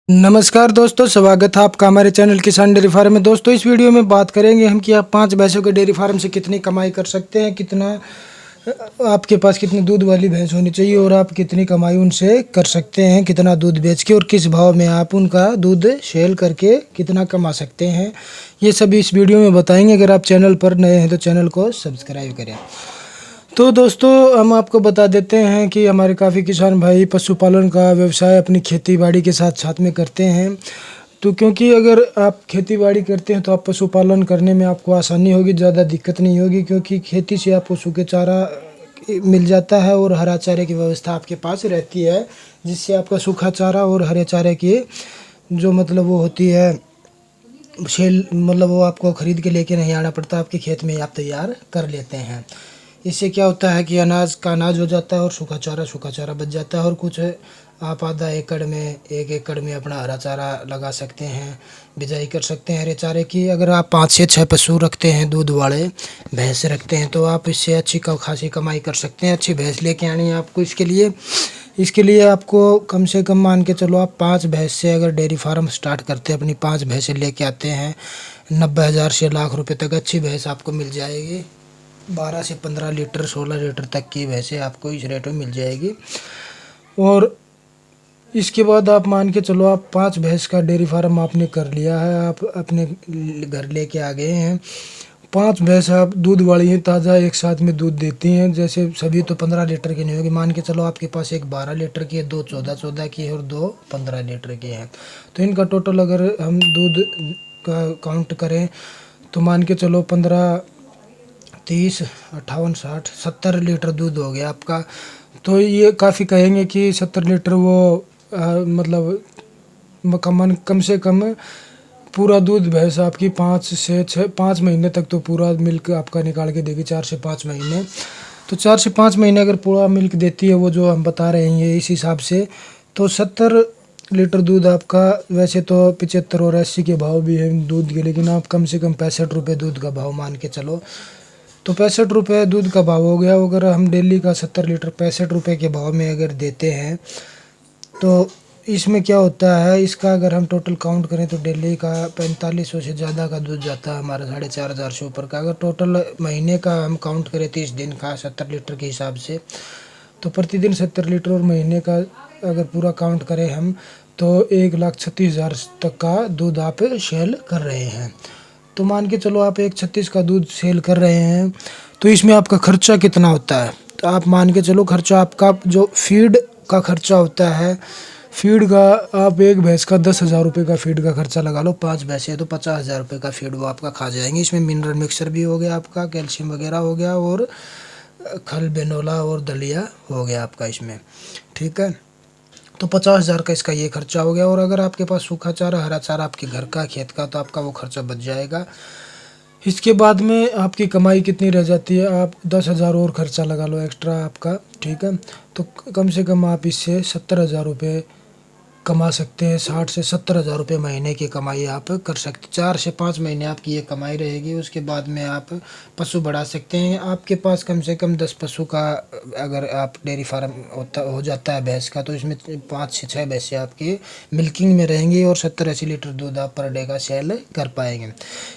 नमस्कार दोस्तों, स्वागत है आपका हमारे चैनल किसान डेयरी फार्म में। दोस्तों, इस वीडियो में बात करेंगे हम कि आप 5 भैंसों के डेयरी फार्म से कितनी कमाई कर सकते हैं, कितना आपके पास कितनी दूध वाली भैंस होनी चाहिए और आप कितनी कमाई उनसे कर सकते हैं, कितना दूध बेच के और किस भाव में आप उनका दूध सेल करके कितना कमा सकते हैं, ये सभी इस वीडियो में बताएंगे। अगर आप चैनल पर नए हैं तो चैनल को सब्सक्राइब करें। तो दोस्तों, हम आपको बता देते हैं कि हमारे काफ़ी किसान भाई पशुपालन का व्यवसाय अपनी खेती बाड़ी के साथ साथ में करते हैं। तो क्योंकि अगर आप खेती बाड़ी करते हैं तो आप पशुपालन करने में आपको आसानी होगी, ज़्यादा दिक्कत नहीं होगी, क्योंकि खेती से आपको सूखे चारा मिल जाता है और हरा चारे की व्यवस्था आपके पास रहती है, जिससे आपका सूखा चारा और हरे चारे की जो मतलब वो होती है सेल, मतलब वो आपको ख़रीद के लेके नहीं आना पड़ता, आपके खेत में ही आप तैयार कर लेते हैं। इससे क्या होता है कि अनाज का अनाज हो जाता है और सूखा चारा बच जाता है। और कुछ आप आधा एकड़ में 1 एकड़ में अपना हरा चारा लगा सकते हैं, बिजाई कर सकते हैं हरे चारे की। अगर आप 5 से 6 पशु रखते हैं, दूध वाले भैंस रखते हैं, तो आप इससे अच्छी खासी कमाई कर सकते हैं। अच्छी भैंस लेके आनी है आपको। इसके लिए आपको कम से कम मान के चलो, आप 5 भैंस से अगर डेयरी फार्म स्टार्ट करते हैं, अपनी 5 भैंसें लेके आते हैं, 90,000 से लाख रुपए तक अच्छी भैंस आपको मिल जाएगी। 12 से 15 लीटर 16 लीटर तक की भैंसें आपको इस रेट में मिल जाएगी। और इसके बाद आप मान के चलो, आप 5 भैंस का डेयरी फार्म आपने कर लिया है, आप अपने घर लेके आ गए हैं। 5 भैंस आप दूध वाली हैं, ताज़ा एक साथ में दूध देती हैं। जैसे सभी तो 15 लीटर की नहीं होगी, मान के चलो आपके पास एक 12 लीटर की है, 2 14 की है और 2 15 लीटर की हैं। तो इनका टोटल अगर हम दूध का काउंट करें तो मान के चलो 15 30 58 60 70 लीटर दूध हो गया आपका। तो ये काफ़ी कहेंगे कि 70 लीटर वो मतलब कम से कम पूरा दूध भैंस आपकी 5 महीने तक तो पूरा मिल्क आपका निकाल के देगी। 4 से 5 महीने, तो 4 से 5 महीने अगर पूरा मिल्क देती है वो, जो हम बता रहे हैं इस हिसाब से, तो 70 लीटर दूध आपका। वैसे तो 75 और 80 के भाव भी हैं दूध के, लेकिन आप कम से कम 65 रुपये दूध का भाव मान के चलो। तो 65 रुपये दूध का भाव हो गया। अगर हम डेली का 70 लीटर 65 रुपये के भाव में अगर देते हैं, तो इसमें क्या होता है, इसका अगर हम टोटल काउंट करें तो डेली का 4500 से ज़्यादा का दूध जाता है हमारा, 4,500 से ऊपर का। अगर टोटल महीने का हम काउंट करें 30 दिन का 70 लीटर के हिसाब से, तो प्रतिदिन 70 लीटर, और महीने का अगर पूरा काउंट करें हम, तो 1,36,000 तक का दूध आप सेल कर रहे हैं। तो मान के चलो आप 1,36 का दूध सेल कर रहे हैं, तो इसमें आपका खर्चा कितना होता है। तो आप मान के चलो, खर्चा आपका जो फीड का खर्चा होता है, फीड का आप एक भैंस का 10,000 रुपये का फीड का खर्चा लगा लो। 5 भैंसें तो 50,000 रुपये का फीड वो आपका खा जाएंगे। इसमें मिनरल मिक्सर भी हो गया आपका, कैल्शियम वगैरह हो गया, और खल बेनोला और दलिया हो गया आपका इसमें, ठीक है। तो 50,000 का इसका ये खर्चा हो गया। और अगर आपके पास सूखा चारा हरा चारा आपके घर का खेत का, तो आपका वो खर्चा बच जाएगा। इसके बाद में आपकी कमाई कितनी रह जाती है, आप 10,000 और खर्चा लगा लो एक्स्ट्रा आपका, ठीक है। तो कम से कम आप इससे 70,000 रुपये कमा सकते हैं। 60 से 70,000 रुपये महीने की कमाई आप कर सकते। 4 से 5 महीने आपकी ये कमाई रहेगी। उसके बाद में आप पशु बढ़ा सकते हैं। आपके पास कम से कम 10 पशु का अगर आप डेयरी फार्म हो जाता है भैंस का, तो इसमें 5 से 6 भैंसें आपकी मिल्किंग में रहेंगी और 70-80 लीटर दूध आप पर डे का सेल कर पाएंगे।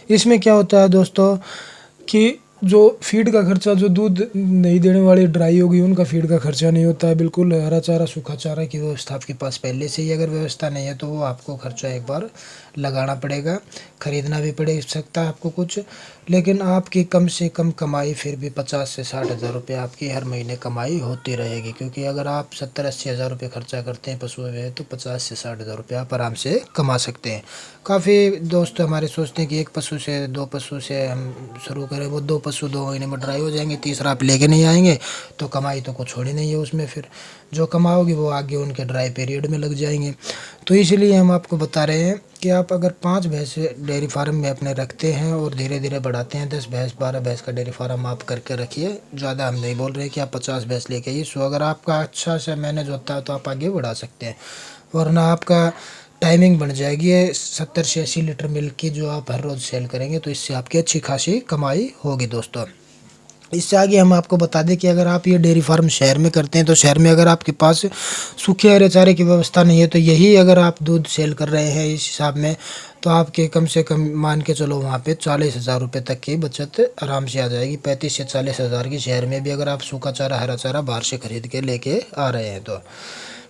इसमें क्या होता है दोस्तों कि जो फीड का खर्चा, जो दूध नहीं देने वाली ड्राई होगी उनका फीड का खर्चा नहीं होता है बिल्कुल। हरा चारा सूखा चारा की व्यवस्था आपके पास पहले से ही, अगर व्यवस्था नहीं है तो वो आपको खर्चा एक बार लगाना पड़ेगा, खरीदना भी पड़ सकता है आपको कुछ। लेकिन आपकी कम से कम कमाई फिर भी 50 से 60,000 रुपये आपकी हर महीने कमाई होती रहेगी। क्योंकि अगर आप 70-80 हज़ार रुपये खर्चा करते हैं पशुओं में, तो 50 से 60,000 रुपये आप आराम से कमा सकते हैं। काफ़ी दोस्त हमारे सोचते हैं कि 1 पशु से 2 पशु से हम शुरू करें, वो 2 पशु 2 महीने में ड्राई हो जाएंगे, तीसरा आप लेके नहीं आएंगे, तो कमाई तो कुछ होनी नहीं है उसमें। फिर जो कमाओगे वो आगे उनके ड्राई पीरियड में लग जाएंगे। तो इसलिए हम आपको बता रहे हैं कि आप अगर 5 भैंस डेयरी फार्म में अपने रखते हैं और धीरे धीरे बढ़ाते हैं, 10 भैंस 12 भैंस का डेयरी फार्म आप करके रखिए। ज़्यादा हम नहीं बोल रहे कि आप 50 भैंस लेके आइए। सो अगर आपका अच्छा से मैनेज होता है तो आप आगे बढ़ा सकते हैं, वरना आपका टाइमिंग बन जाएगी 70 से 80 लीटर मिल्क की, जो आप हर रोज़ सेल करेंगे, तो इससे आपकी अच्छी खासी कमाई होगी दोस्तों। इससे आगे हम आपको बता दें कि अगर आप ये डेयरी फार्म शहर में करते हैं तो शहर में अगर आपके पास सूखे हरे चारे की व्यवस्था नहीं है तो यही अगर आप दूध सेल कर रहे हैं इस हिसाब में तो आपके कम से कम मान के चलो वहाँ पे 40,000 रुपये तक की बचत आराम से आ जाएगी। 35 से 40,000 की शहर में भी अगर आप सूखा चारा हरा चारा बाहर से खरीद के लेके आ रहे हैं तो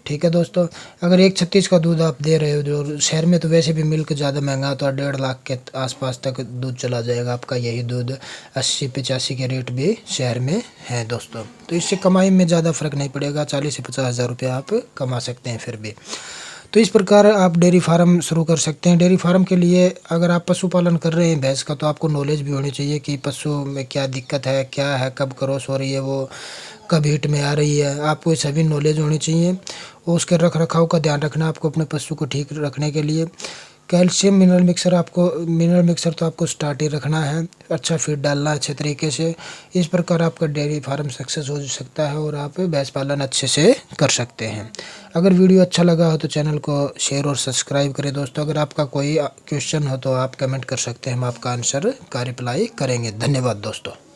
ठीक है दोस्तों। अगर 136 का दूध आप दे रहे हो जो शहर में तो वैसे भी मिल्क ज़्यादा महंगा तो 1.5 लाख के आसपास तक दूध चला जाएगा आपका। यही दूध 80-85 के रेट भी शहर में है दोस्तों। तो इससे कमाई में ज़्यादा फ़र्क नहीं पड़ेगा, 40 से 50,000 रुपये आप कमा सकते हैं फिर भी। तो इस प्रकार आप डेयरी फार्म शुरू कर सकते हैं। डेयरी फार्म के लिए अगर आप पशुपालन कर रहे हैं भैंस का तो आपको नॉलेज भी होनी चाहिए कि पशु में क्या दिक्कत है, क्या है, कब क्रॉस हो रही है, वो कब हीट में आ रही है, आपको सभी नॉलेज होनी चाहिए। और उसके रख रखाव का ध्यान रखना आपको अपने पशु को ठीक रखने के लिए। कैल्शियम मिनरल मिक्सर तो आपको स्टार्ट ही रखना है, अच्छा फीड डालना है अच्छे तरीके से। इस प्रकार आपका डेयरी फार्म सक्सेस हो सकता है और आप भैंस पालन अच्छे से कर सकते हैं। अगर वीडियो अच्छा लगा हो तो चैनल को शेयर और सब्सक्राइब करें दोस्तों। अगर आपका कोई क्वेश्चन हो तो आप कमेंट कर सकते हैं, हम आपका आंसर का रिप्लाई करेंगे। धन्यवाद दोस्तों।